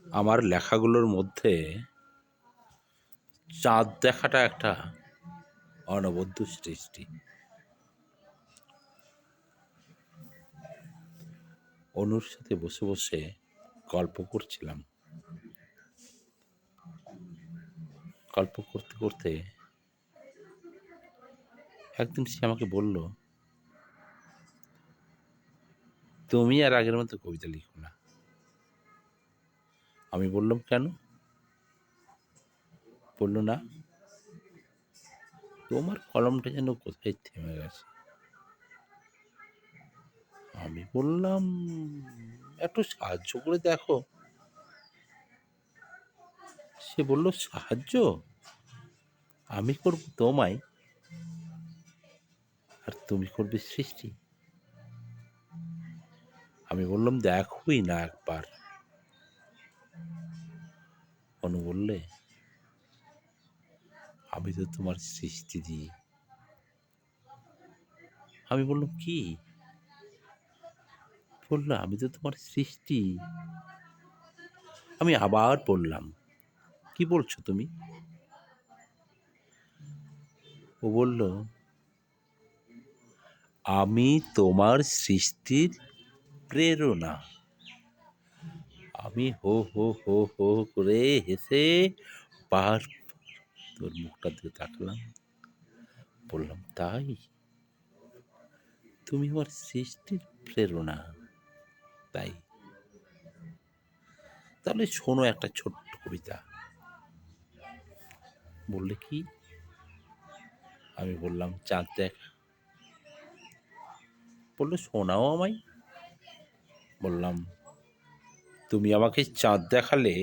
আমার লেখাগুলোর মধ্যে চাঁদ দেখাটা একটা অনবদ্য সৃষ্টি। অনুর সাথে বসে বসে গল্প করছিলাম। গল্প করতে করতে একদিন সে আমাকে বলল, তুমি আর আগের মতো কবিতা লিখো না। আমি বললাম, কেন? বলল, না, তোমার কলমটা যেন কোথায় থেমে গেছে। আমি বললাম, একটু সাহায্য করে দেখো। সে বলল, সাহায্য আমি করব তোমায়, আর তুমি করবে সৃষ্টি। আমি বললাম, দেখোই না একবার। অনু বললে, আমি তো তোমার সৃষ্টি দিই। আমি বললাম, কি? বললো, আমি তো তোমার সৃষ্টি। আমি আবার বললাম, কি বলছো তুমি? ও বলল, আমি তোমার সৃষ্টির প্রেরণা। আমি হো হো হো হো করে হেসে বার তোর মুখটার দিকে তাকালাম। বললাম, তাই? তুমি আমার সৃষ্টির প্রেরণা? তাই? তাহলে শোনো একটা ছোট্ট কবিতা। বললে, কি? আমি বললাম, চাঁদ দেখা। বললো, শোনাও আমায়। বললাম, তুমি আমাকে চাঁদ দেখালে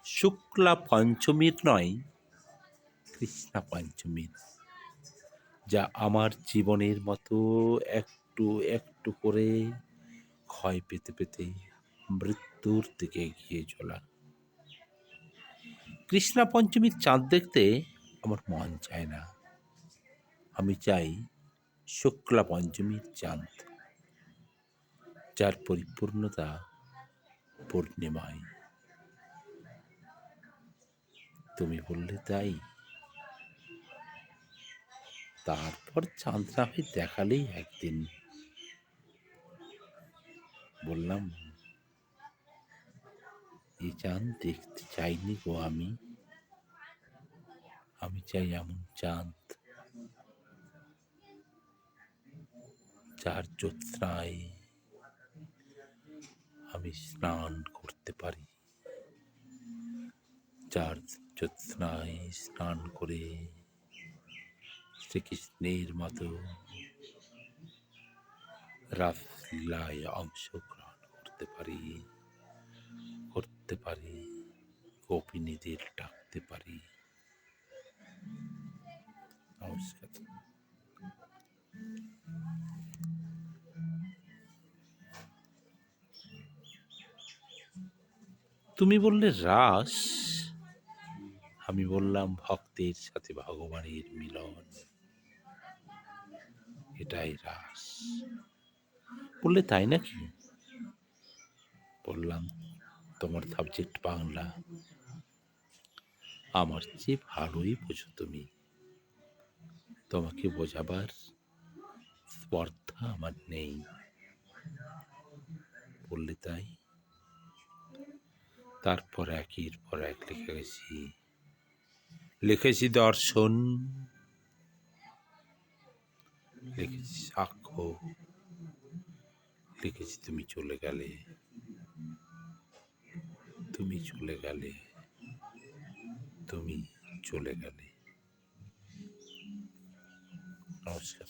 শুক্লা পঞ্চমীর নয়, কৃষ্ণা পঞ্চমীর, যা আমার জীবনের মতো একটু একটু করে ক্ষয় পেতে পেতে মৃত্যুর দিকে এগিয়ে চলা। কৃষ্ণা পঞ্চমীর চাঁদ দেখতে আমার মন চায় না। আমি চাই শুক্লা পঞ্চমীর চাঁদ, যার পরিপূর্ণতা পূর্ণিমায়। তুমি বললে, তাই? তারপর চাঁদ না হয় দেখালেই একদিন। বললাম, এই চাঁদ দেখতে চাইনি গো আমি। আমি চাই এমন চাঁদ, যার জ্যোৎস্নায় আমি স্নান করতে পারি, যার জ্যোৎস্নায় স্নান করে শ্রীকৃষ্ণের মতো রাসলীলায় অংশগ্রহণ করতে পারি, গোপিনীদের ডাকতে পারি। নমস্কার। তুমি বললে, রাস? আমি বললাম, ভক্তের সাথে ভগবানের মিলন, এটাই রাস। বললে, তাই নাকি? বললাম, তোমার সাবজেক্ট বাংলা, আমার চেয়ে ভালোই বোঝো তুমি। তোমাকে বোঝাবার স্পর্ধা আমার নেই। বললে, তাই? তারপর একের পর এক লিখেছি দর্শন, লিখেছি সাক্ষ্য, লিখেছি তুমি চলে গেলে, তুমি চলে গেলে, তুমি চলে গেলে। নমস্কার।